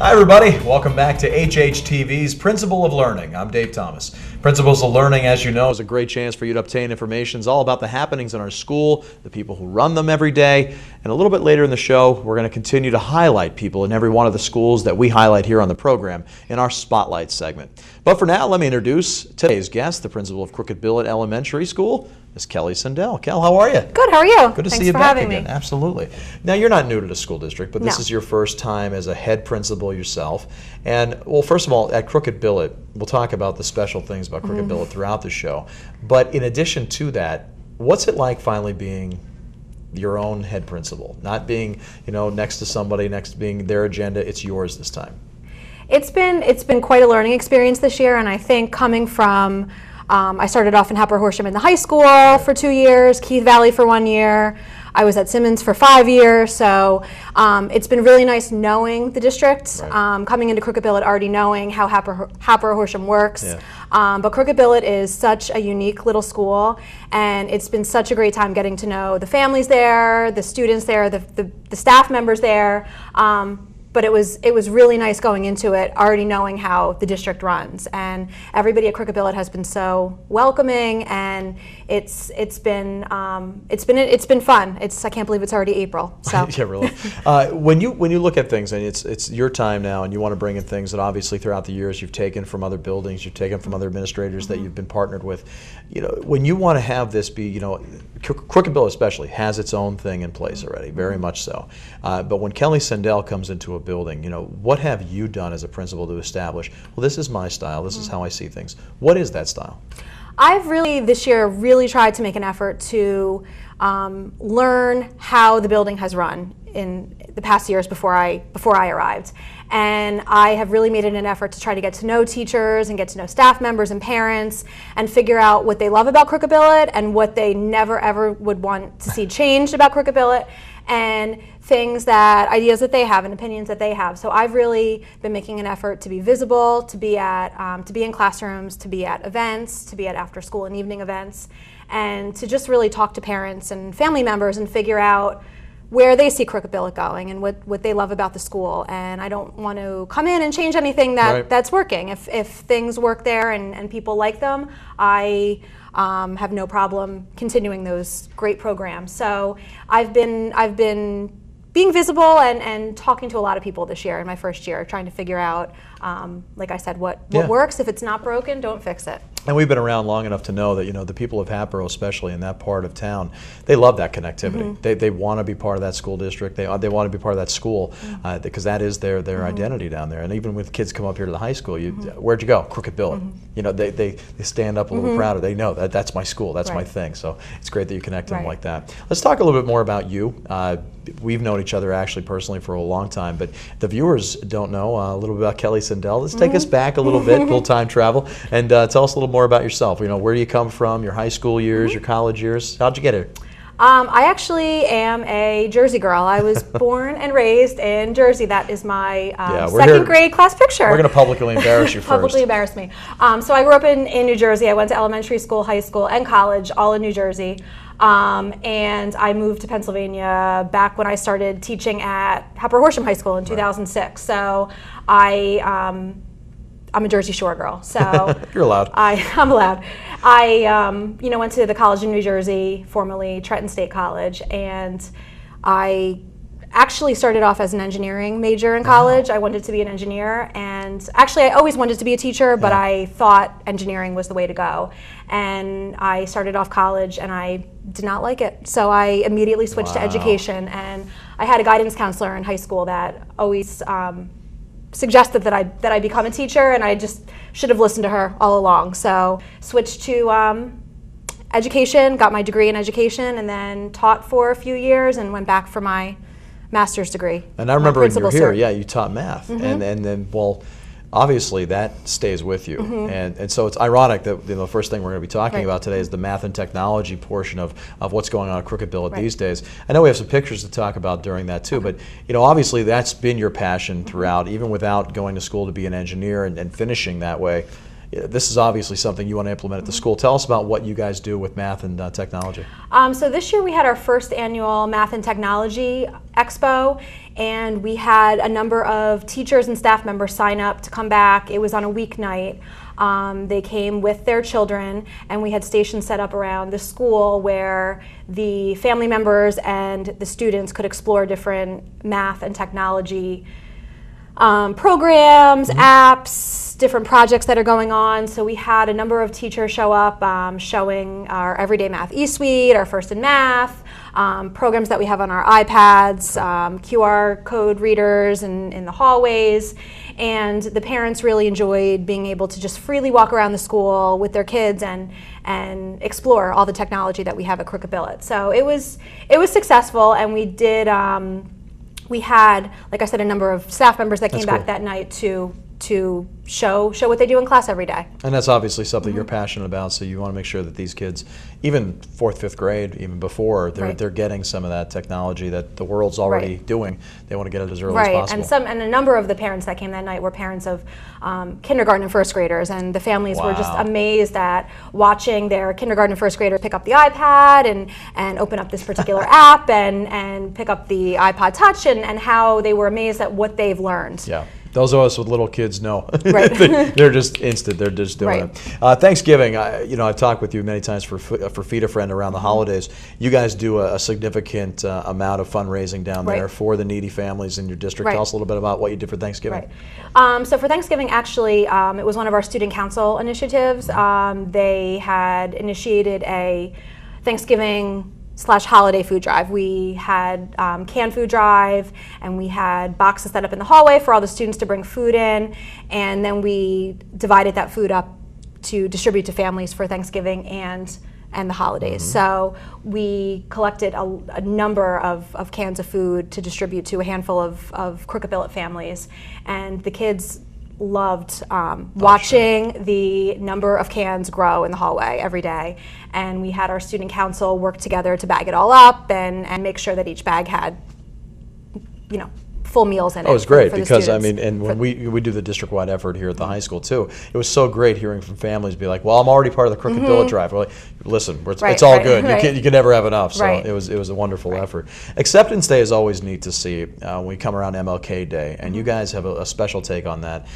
Hi everybody, welcome back to HHTV's Principle of Learning. I'm Dave Thomas. Principles of Learning, as you know, is a great chance for you to obtain information. It's all about the happenings in our school, the people who run them every day, and a little bit later in the show, we're going to continue to highlight people in every one of the schools that we highlight here on the program in our Spotlight segment. But for now, let me introduce today's guest, the principal of Crooked Billet Elementary School, Ms. Kelli Sendel. Kel, how are you? Good, how are you? Good to see you back again. Absolutely. Now, you're not new to the school district, but this is your first time as a head principal yourself. And, well, first of all, at Crooked Billet, we'll talk about the special things about Crooked Billet throughout the show. But in addition to that, what's it like finally being your own head principal? Not being, next to somebody, next to being their agenda, it's yours this time. It's been quite a learning experience this year, and I think coming from I started off in Hatboro-Horsham in the high school for 2 years, Keith Valley for 1 year. I was at Simmons for 5 years, so it's been really nice knowing the district, coming into Crooked Billet already knowing how Hatboro-Horsham works. Yeah. But Crooked Billet is such a unique little school, and it's been such a great time getting to know the families there, the students there, the staff members there. But it was really nice going into it, already knowing how the district runs, and everybody at Crooked Billet has been so welcoming, and it's been fun. I can't believe it's already April. So yeah, really. When you look at things, and it's your time now, and you want to bring in things that obviously throughout the years you've taken from other buildings, you've taken from other administrators that you've been partnered with. When you want to have this be, Crooked Billet especially has its own thing in place already, very much so. But when Kelli Sendel comes into a building, what have you done as a principal to establish, well, this is my style, this is how I see things. What is that style? I've this year tried to make an effort to learn how the building has run in the past years before I arrived. And I have really made it an effort to try to get to know teachers and get to know staff members and parents and figure out what they love about Crooked Billet and what they never ever would want to see changed about Crooked Billet, and ideas that they have and opinions that they have. So I've really been making an effort to be visible, to be in classrooms, to be at events, to be at after school and evening events, and to just really talk to parents and family members and figure out where they see Crooked Billet going and what they love about the school. And I don't want to come in and change anything that's working. If things work there and people like them, I have no problem continuing those great programs. So I've been being visible and talking to a lot of people this year in my first year, trying to figure out, like I said, what works. If it's not broken, don't fix it. And we've been around long enough to know that the people of Hatboro, especially in that part of town, they love that connectivity. They want to be part of that school district. They want to be part of that school because that is their identity down there. And even when kids come up here to the high school, where'd you go? Crooked Billet. They stand up a little prouder. They know that's my school. That's my thing. So it's great that you connect them like that. Let's talk a little bit more about you. We've known each other actually personally for a long time, but the viewers don't know a little bit about Kelli Sendel. Let's take us back a little bit, a little time travel, and tell us a little more about yourself. Where do you come from, your high school years, your college years? How'd you get here? I actually am a Jersey girl. I was born and raised in Jersey. That is my second grade class picture. We're going to publicly embarrass you first. Publicly embarrass me. So I grew up in New Jersey. I went to elementary school, high school, and college, all in New Jersey. And I moved to Pennsylvania back when I started teaching at Hatboro-Horsham High School in 2006. So I'm a Jersey Shore girl, so you're allowed. I'm allowed. I went to the college in New Jersey, formerly Trenton State College, and I actually started off as an engineering major in college. I wanted to be an engineer, and actually I always wanted to be a teacher, but I thought engineering was the way to go. And I started off college, and I did not like it, so I immediately switched to education. And I had a guidance counselor in high school that always suggested that I become a teacher, and I just should have listened to her all along. So switched to education, got my degree in education, and then taught for a few years and went back for my master's degree. And I remember when you were here, you taught math, and then obviously that stays with you. And so it's ironic that the first thing we're going to be talking about today is the math and technology portion of what's going on at Crooked Billet these days. I know we have some pictures to talk about during that too, but obviously that's been your passion throughout, even without going to school to be an engineer and finishing that way. this is obviously something you want to implement at the school. Tell us about what you guys do with math and technology. So this year we had our first annual Math and Technology Expo, and we had a number of teachers and staff members sign up to come back. It was on a weeknight. They came with their children, and we had stations set up around the school where the family members and the students could explore different math and technology programs, apps, different projects that are going on. So we had a number of teachers show up showing our Everyday Math eSuite, our First in Math, programs that we have on our iPads, QR code readers in the hallways. And the parents really enjoyed being able to just freely walk around the school with their kids and explore all the technology that we have at Crooked Billet. So it was successful, and we did. We had, like I said, a number of staff members that came back that night to show what they do in class every day. And that's obviously something you're passionate about, so you want to make sure that these kids, even 4th, 5th grade, even before, they're getting some of that technology that the world's already doing. They want to get it as early as possible. And a number of the parents that came that night were parents of kindergarten and first graders, and the families were just amazed at watching their kindergarten and first graders pick up the iPad and open up this particular app and pick up the iPod Touch, and how they were amazed at what they've learned. Yeah. Those of us with little kids know. Right. They're just instant. They're just doing it. Thanksgiving, I've talked with you many times for Feed a Friend around the holidays. You guys do a significant amount of fundraising down there for the needy families in your district. Tell us a little bit about what you did for Thanksgiving. So for Thanksgiving, actually, it was one of our student council initiatives. They had initiated a Thanksgiving /holiday food drive. We had canned food drive, and we had boxes set up in the hallway for all the students to bring food in, and then we divided that food up to distribute to families for Thanksgiving and the holidays. So we collected a number of cans of food to distribute to a handful of Crooked Billet families, and the kids loved watching the number of cans grow in the hallway every day. And we had our student council work together to bag it all up and make sure that each bag had, full meals in it. Oh, it was great for because students. and when we do the district-wide effort here at the high school too, it was so great hearing from families be like, "Well, I'm already part of the Crooked Billet drive." We're like, "Listen, it's all good. You can never have enough." So it was a wonderful effort. Acceptance Day is always neat to see when we come around MLK Day, and you guys have a special take on that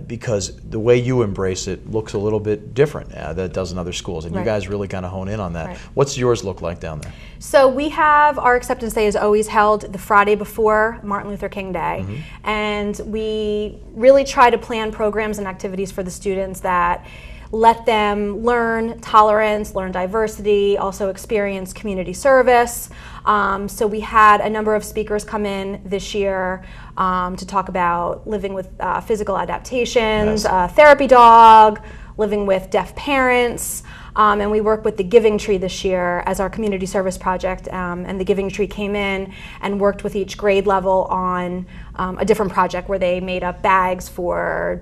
because the way you embrace it looks a little bit different than it does in other schools, and you guys really kind of hone in on that. What's yours look like down there? So we have our Acceptance Day is always held the Friday before Martin Luther King Day, and we really try to plan programs and activities for the students that let them learn tolerance, learn diversity, also experience community service. So we had a number of speakers come in this year to talk about living with physical adaptations, therapy dog, living with deaf parents. And we worked with the Giving Tree this year as our community service project, and the Giving Tree came in and worked with each grade level on a different project where they made up bags for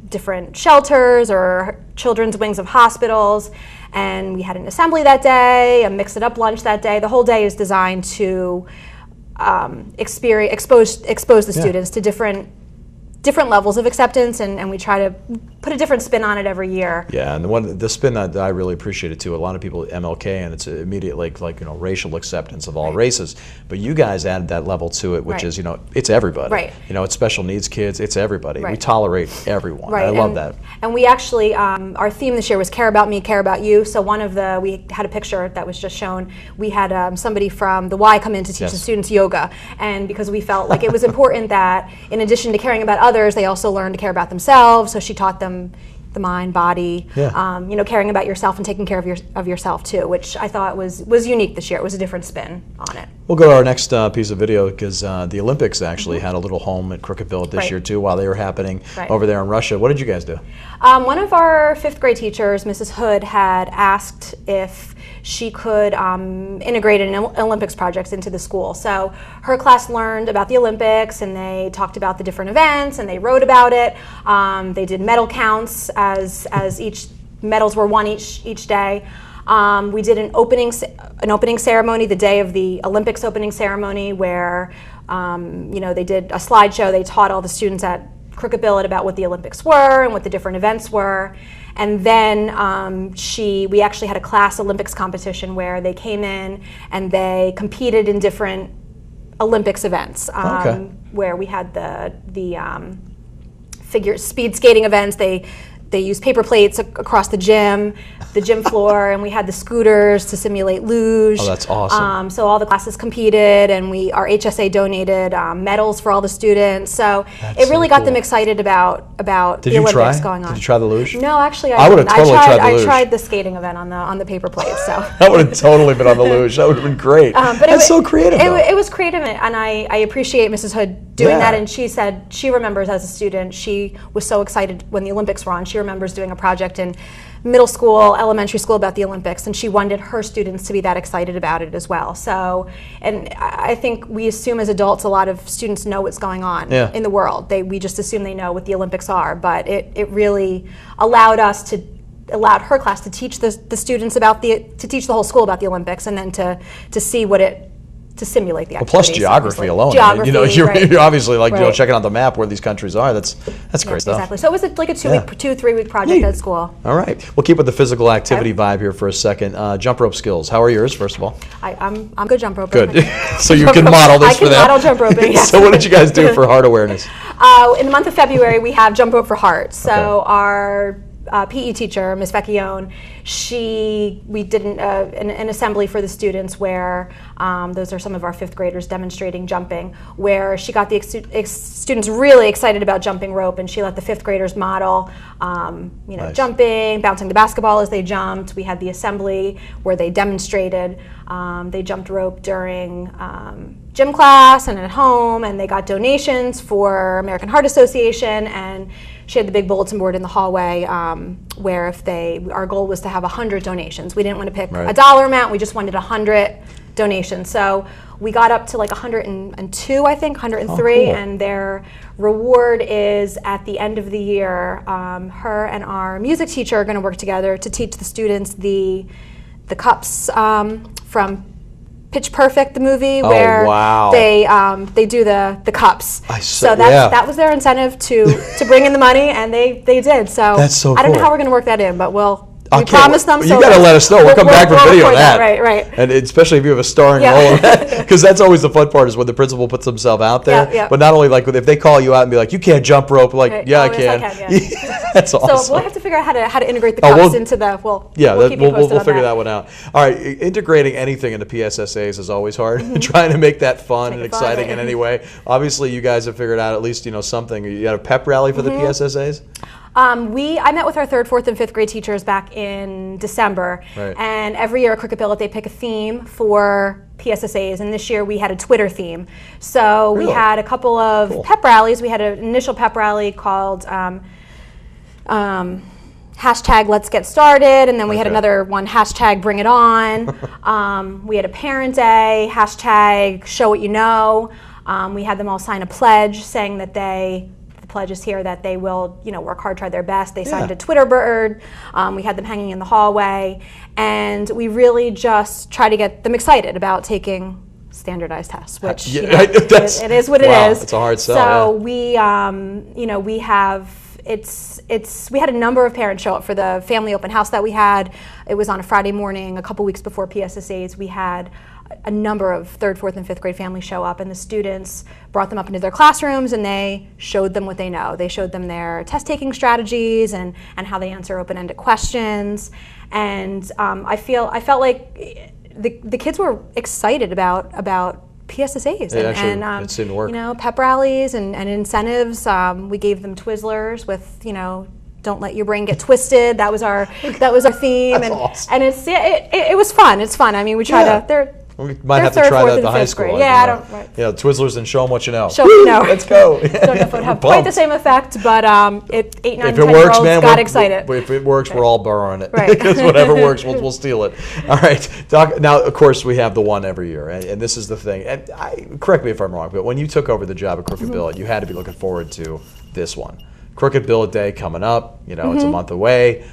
different shelters or children's wings of hospitals. And we had an assembly that day, a mix-it-up lunch that day. The whole day is designed to expose the students to different levels of acceptance, and we try to put a different spin on it every year. Yeah, and the spin that I really appreciated too. A lot of people at MLK, and it's immediately like racial acceptance of all races, but you guys added that level to it, which is it's everybody. It's special needs kids. It's everybody. We tolerate everyone. I love that. And we actually our theme this year was care about me, care about you. So we had a picture that was just shown. We had somebody from the Y come in to teach the students yoga, and because we felt like it was important that in addition to caring about others, they also learn to care about themselves. So she taught them the mind, body, caring about yourself and taking care of yourself too, which I thought was unique this year. It was a different spin on it. We'll go to our next piece of video because the Olympics actually had a little home at Crooked Billet this year too while they were happening over there in Russia. What did you guys do? One of our 5th grade teachers, Mrs. Hood, had asked if she could integrate an Olympics project into the school. So her class learned about the Olympics, and they talked about the different events, and they wrote about it. They did medal counts as each medals were won each day. We did an opening ceremony the day of the Olympics opening ceremony where they did a slideshow. They taught all the students at Crooked Billet about what the Olympics were and what the different events were. And then we actually had a class Olympics competition where they came in and they competed in different Olympics events, where we had the figure speed skating events. They used paper plates across the gym floor, and we had the scooters to simulate luge. Oh, that's awesome. So all the classes competed, and our HSA donated medals for all the students. So it really got them excited about the Olympics going on. Did you try the luge? No, actually, I would have totally tried the luge. I tried the skating event on the paper plates. So I would have totally been on the luge. That would have been great. But that's so creative. It was creative, and I appreciate Mrs. Hood doing that. And she said she remembers as a student, she was so excited when the Olympics were on. She remembers doing a project in middle school, elementary school about the Olympics, and she wanted her students to be that excited about it as well. So, and I think we assume as adults a lot of students know what's going on in the world. We just assume they know what the Olympics are, but it really allowed her class to teach the students to teach the whole school about the Olympics, and then to see to simulate the activities. Plus geography alone. Geography, you're obviously checking out the map where these countries are. That's great stuff. Exactly. So it was like a 2-3 week project at school. All right. We'll keep with the physical activity vibe here for a second. Jump rope skills. How are yours, first of all? I'm a good jump roper. Good. So you can model this for them. I can model jump roping. Yes. So what did you guys do for heart awareness? In the month of February, we have Jump Rope for Heart. So our PE teacher, Ms. Vecchione, we did an assembly for the students where those are some of our 5th graders demonstrating jumping, where she got the students really excited about jumping rope, and she let the 5th graders model nice. Jumping, bouncing the basketball as they jumped. We had the assembly where they demonstrated. They jumped rope during gym class and at home, and they got donations for American Heart Association, and she had the big bulletin board in the hallway where our goal was to have 100 donations. We didn't want to pick a dollar amount, we just wanted 100 donations. So we got up to like 102, I think, 103, cool. And their reward is at the end of the year, her and our music teacher are going to work together to teach the students the cups from Pitch Perfect, the movie, where they do the cups. So that was their incentive to bring in the money, and they did. So that's so cool. I don't know how we're going to work that in, but we promised them. You got to let us know. We'll come back for video of that. Right. And especially if you have a starring role in that, because that's always the fun part is when the principal puts himself out there. Yeah. But not only like if they call you out and be like, you can't jump rope, like I can. Yeah. That's awesome. So we'll have to figure out how to integrate the cups into the. We'll figure that one out. All right, integrating anything into PSSAs is always hard. Trying to make that fun and exciting in any way. Obviously, you guys have figured out at least something. You got a pep rally for the PSSAs. I met with our 3rd, 4th, and 5th grade teachers back in December, and every year at Crooked Billet they pick a theme for PSSAs, and this year we had a Twitter theme. So we had a couple of pep rallies. We had an initial pep rally called hashtag Let's Get Started, and then we had another one, hashtag Bring It On. We had a Parent Day, hashtag Show What You Know. We had them all sign a pledge saying that the pledge is here that they will, work hard, try their best. They signed a Twitter bird. We had them hanging in the hallway, and we really just try to get them excited about taking standardized tests, which it is what it is. It's a hard sell. So we had a number of parents show up for the family open house that we had. It was on a Friday morning, a couple weeks before PSSAs. We had a number of 3rd, 4th, and 5th grade families show up, and the students brought them up into their classrooms, and they showed them what they know. They showed them their test-taking strategies and how they answer open-ended questions. And I felt like the kids were excited about PSSAs and it seemed to work. Pep rallies and incentives. We gave them Twizzlers with don't let your brain get twisted. That was our theme. That's awesome. And it was fun. It's fun. I mean, we try to. We might have to try that at the high school. Grade. Yeah, I don't. Right. Twizzlers and show them what you know. Show what you know. Let's go. Don't know if it would have quite the same effect, but 8, 9, and 10 works, year olds got excited. If it works, we're all borrowing it. Right. Because whatever works, we'll steal it. All right. Now, of course, we have the one every year, and this is the thing. And correct me if I'm wrong, but when you took over the job at Crooked Billet, you had to be looking forward to this one. Crooked Billet Day coming up. It's a month away.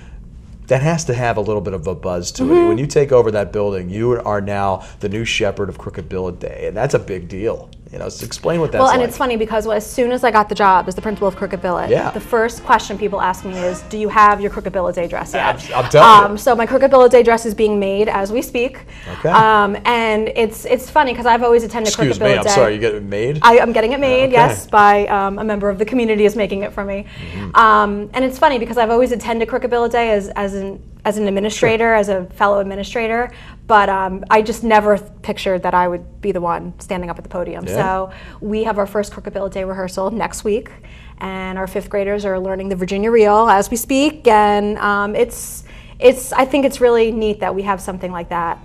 That has to have a little bit of a buzz to it. When you take over that building, you are now the new shepherd of Crooked Billet Day, and that's a big deal. You know, explain what that's well, like. and it's funny because as soon as I got the job as the principal of Crooked Billet, the first question people ask me is, do you have your Crooked Billet Day dress yet? I'm telling you. So my Crooked Billet Day dress is being made as we speak. Okay. And it's funny because I've always attended Crooked Billet Day. I'm sorry, you get it made? I'm getting it made, yes, by a member of the community is making it for me. And it's funny because I've always attended Crooked Billet Day as an administrator, as a fellow administrator, but I just never pictured that I would be the one standing up at the podium. So we have our first Crooked Billet Day rehearsal next week, and our 5th graders are learning the Virginia Reel as we speak, and I think it's really neat that we have something like that.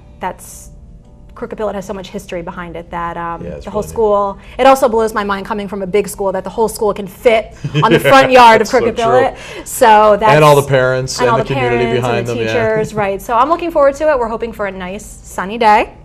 Crooked Billet has so much history behind it that the whole school, it also blows my mind coming from a big school that the whole school can fit on the front yard of Crooked Billet. So that's, and all the parents and the community parents behind and the them. teachers, right. So I'm looking forward to it. We're hoping for a nice sunny day.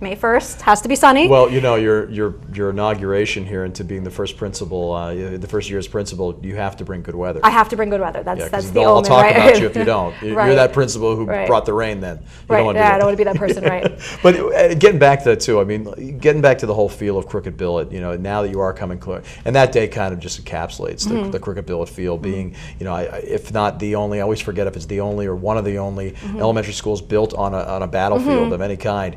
May 1st has to be sunny. Well, you know, your inauguration here into being the first principal, the first year's principal, you have to bring good weather. I have to bring good weather. That's the omen, I'll talk right? about you if you don't. You're that principal who brought the rain then. I don't want to be that person, right. But getting back to that too, I mean, getting back to the whole feel of Crooked Billet, you know, now that you are coming close, and that day kind of just encapsulates the Crooked Billet feel, being, you know, if not the only, I always forget if it's the only or one of the only elementary schools built on a battlefield of any kind.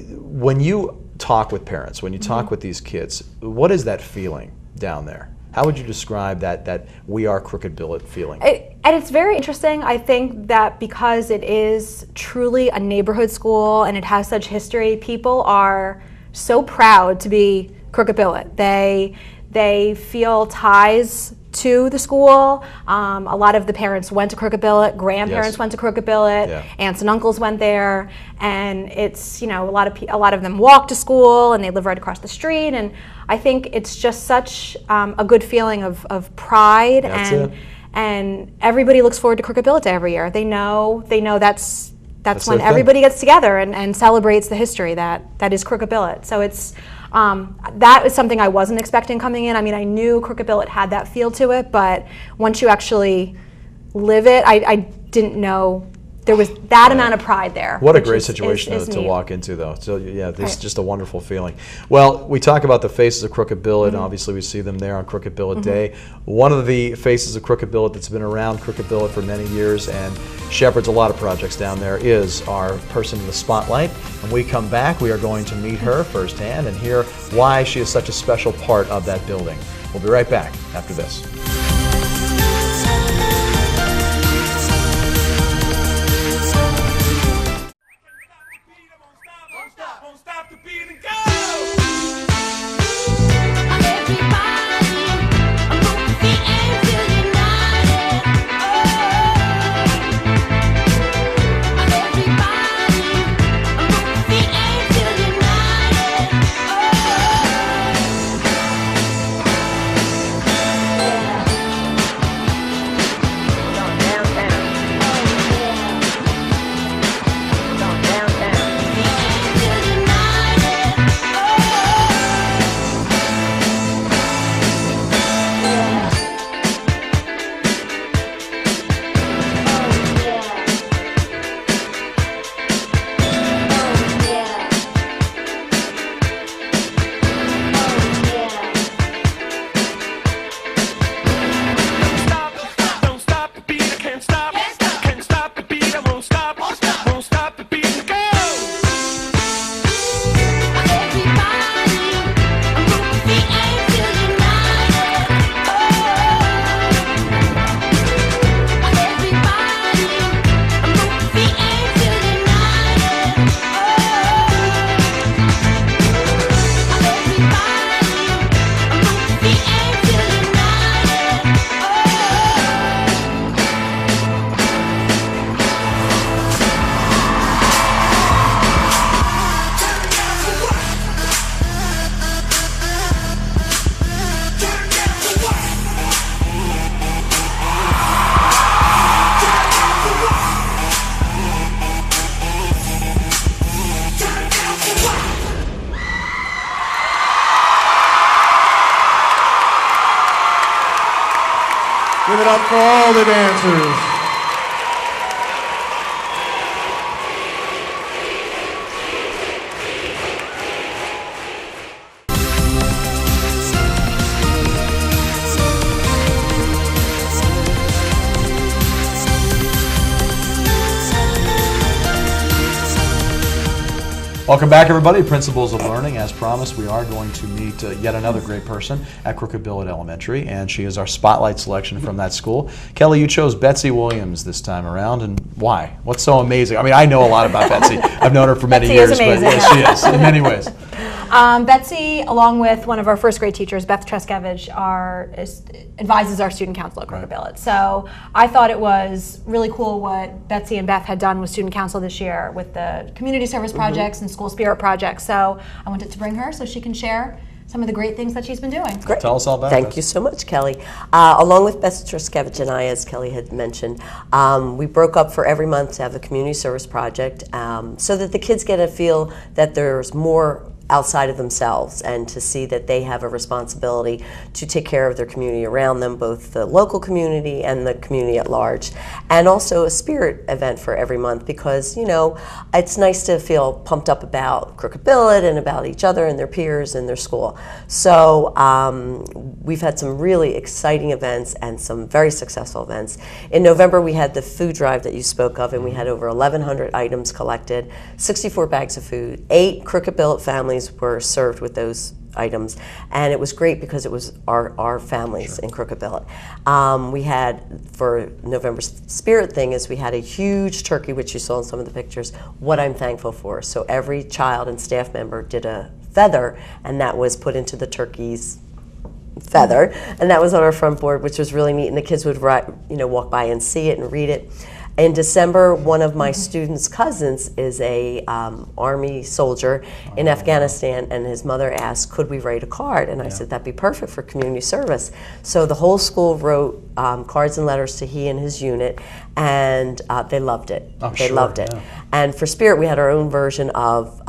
When you talk with parents, when you talk with these kids, what is that feeling down there? How would you describe that we are Crooked Billet feeling? And it's very interesting. I think that because it is truly a neighborhood school and it has such history, people are so proud to be Crooked Billet. They feel ties to the school. A lot of the parents went to Crooked Billet, grandparents went to Crooked Billet, aunts and uncles went there, and it's, you know, a lot of them walk to school and they live right across the street, and I think it's just such a good feeling of pride, and everybody looks forward to Crooked Billet Day every year. They know that's when everybody gets together and celebrates the history that is Crooked Billet. So it's that is something I wasn't expecting coming in. I mean, I knew Crooked Billet had that feel to it, but once you actually live it, I didn't know there was that amount of pride there. What a great situation to walk into, though. So yeah, this is just a wonderful feeling. Well, we talk about the faces of Crooked Billet, and obviously we see them there on Crooked Billet Day. One of the faces of Crooked Billet that's been around Crooked Billet for many years and shepherds a lot of projects down there is our person in the spotlight. When we come back, we are going to meet her firsthand and hear why she is such a special part of that building. We'll be right back after this. Give it up for all the dancers. Welcome back, everybody. Principles of Learning. As promised, we are going to meet yet another great person at Crooked Billet Elementary, and she is our spotlight selection from that school. Kelli, you chose Betsy Williams this time around, and why? What's so amazing? I mean, I know a lot about Betsy. I've known her for many years, Betsy is but amazing. yeah, she is in many ways. Betsy, along with one of our first grade teachers, Beth Treskevich, advises our student council at Crooked Billet. So I thought it was really cool what Betsy and Beth had done with student council this year with the community service projects and school spirit projects. So I wanted to bring her so she can share some of the great things that she's been doing. Great. Tell us all about it. Thank you so much, Kelli. Along with Betsy Treskevich and I, as Kelli had mentioned, we broke up for every month to have a community service project so that the kids get a feel that there's more outside of themselves and to see that they have a responsibility to take care of their community around them, both the local community and the community at large. And also a spirit event for every month because, you know, it's nice to feel pumped up about Crooked Billet and about each other and their peers and their school. So we've had some really exciting events and some very successful events. In November we had the food drive that you spoke of, and we had over 1,100 items collected, 64 bags of food, 8 Crooked Billet families were served with those items, and it was great because it was our families in Crooked Billet. We had, for November's spirit thing, is we had a huge turkey, which you saw in some of the pictures, what I'm thankful for. So every child and staff member did a feather, and that was put into the turkey's feather, and that was on our front board, which was really neat, and the kids would walk by and see it and read it. In December, one of my students' cousins is a Army soldier in Afghanistan, and his mother asked, could we write a card? And I said, that'd be perfect for community service. So the whole school wrote cards and letters to he and his unit, and they loved it. They loved it. And for Spirit, we had our own version of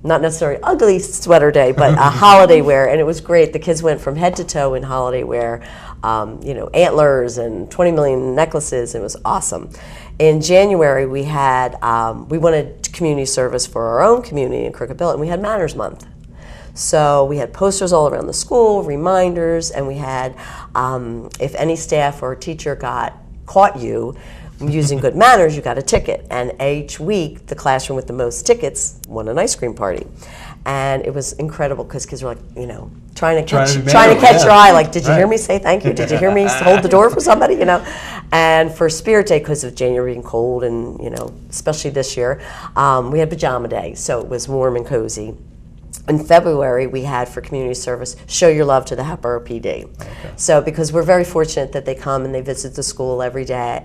not necessarily ugly sweater day, but a holiday wear, and it was great. The kids went from head to toe in holiday wear, antlers and 20 million necklaces. It was awesome. In January, we had we wanted community service for our own community in Crooked Billet, and we had Manners Month. So we had posters all around the school, reminders, and we had if any staff or teacher caught you using good manners, you got a ticket. And each week, the classroom with the most tickets won an ice cream party. And it was incredible because kids were like, trying to catch your eye, like, did you hear me say thank you? Did you hear me hold the door for somebody? And for Spirit Day, because of January being cold and, especially this year, we had Pajama Day, so it was warm and cozy. In February, we had for community service, show your love to the Hatboro PD. Okay. So because we're very fortunate that they come and they visit the school every day,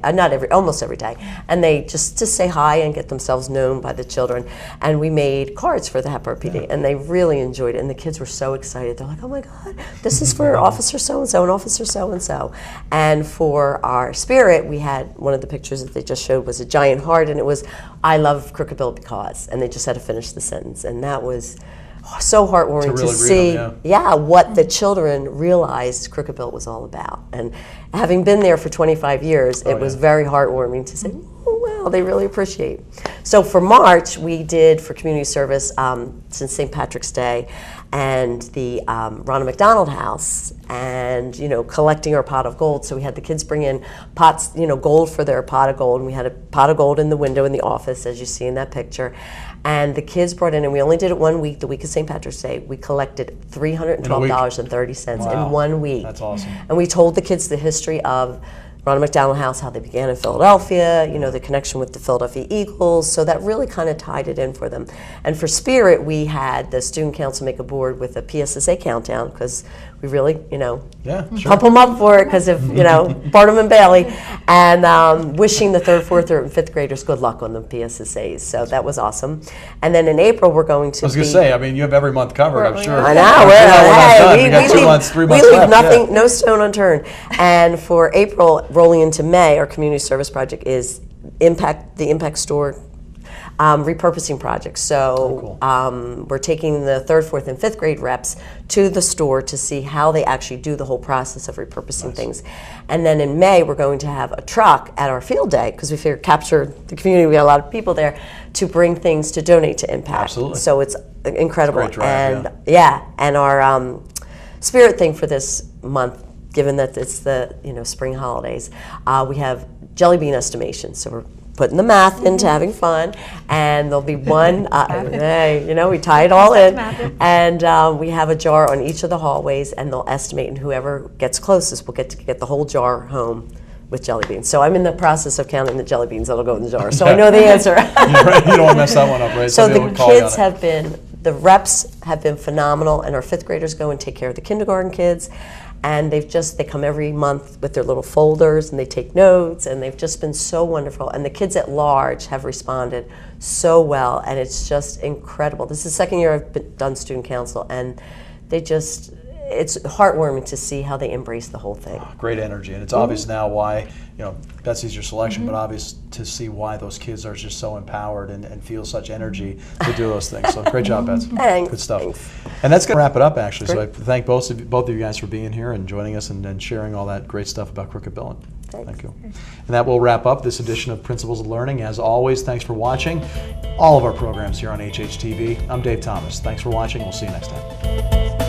almost every day, and they just say hi and get themselves known by the children. And we made cards for the Hatboro PD, and they really enjoyed it. And the kids were so excited. They're like, oh my God, this is for Officer so-and-so and Officer so-and-so. And for our Spirit, we had one of the pictures that they just showed was a giant heart, and it was, I love Crooked Billet because, and they just had to finish the sentence. And that was so heartwarming to see what the children realized Crooked Billet was all about. And having been there for 25 years, it was very heartwarming to say, oh wow, they really appreciate. So for March, we did for community service since St. Patrick's Day, and the Ronald McDonald House, and collecting our pot of gold. So we had the kids bring in pots, gold for their pot of gold, and we had a pot of gold in the window in the office, as you see in that picture. And the kids brought in, and we only did it 1 week, the week of St. Patrick's Day. We collected $312.30 in 1 week. That's awesome. And we told the kids the history of Ronald McDonald House, how they began in Philadelphia, the connection with the Philadelphia Eagles, so that really kind of tied it in for them. And for Spirit, we had the student council make a board with a PSSA countdown, because we really, pump them up for it, because of, Barnum and Bailey, and wishing the 3rd, 4th, and 5th graders good luck on the PSSAs. So that was awesome. And then in April, we're going to I was going to say, I mean, you have every month covered, I'm sure. I know. We leave nothing, no stone unturned. And for April, rolling into May, our community service project is the Impact Store repurposing project. So we're taking the 3rd, 4th, and 5th grade reps to the store to see how they actually do the whole process of repurposing things. And then in May, we're going to have a truck at our field day, because we figure capture the community, we got a lot of people there, to bring things to donate to Impact. Absolutely. So it's incredible. It's a great drive, and and our Spirit thing for this month, given that it's the spring holidays, we have jelly bean estimations. So we're putting the math into having fun, and there'll be one, hey, you know, we tie it all in, and we have a jar on each of the hallways, and they'll estimate, and whoever gets closest will get to get the whole jar home with jelly beans. So I'm in the process of counting the jelly beans that'll go in the jar, so I know the answer. Right, you don't want to mess that one up, right? So Somebody the will call you on kids it. have been, the reps have been phenomenal, and our 5th graders go and take care of the kindergarten kids, and they come every month with their little folders, and they take notes, and they've just been so wonderful, and the kids at large have responded so well, and it's just incredible. This is the 2nd year I've done student council, and they just, it's heartwarming to see how they embrace the whole thing. Great energy, and it's obvious now why, you know, Betsy's your selection, but obvious to see why those kids are just so empowered and feel such energy to do those things. So great job, Betsy. Thanks. Good stuff. Thanks. And that's going to wrap it up, actually. Great. So I thank both of you guys for being here and joining us and sharing all that great stuff about Crooked Billet. Thank you. And that will wrap up this edition of Principles of Learning. As always, thanks for watching all of our programs here on HHTV. I'm Dave Thomas. Thanks for watching. We'll see you next time.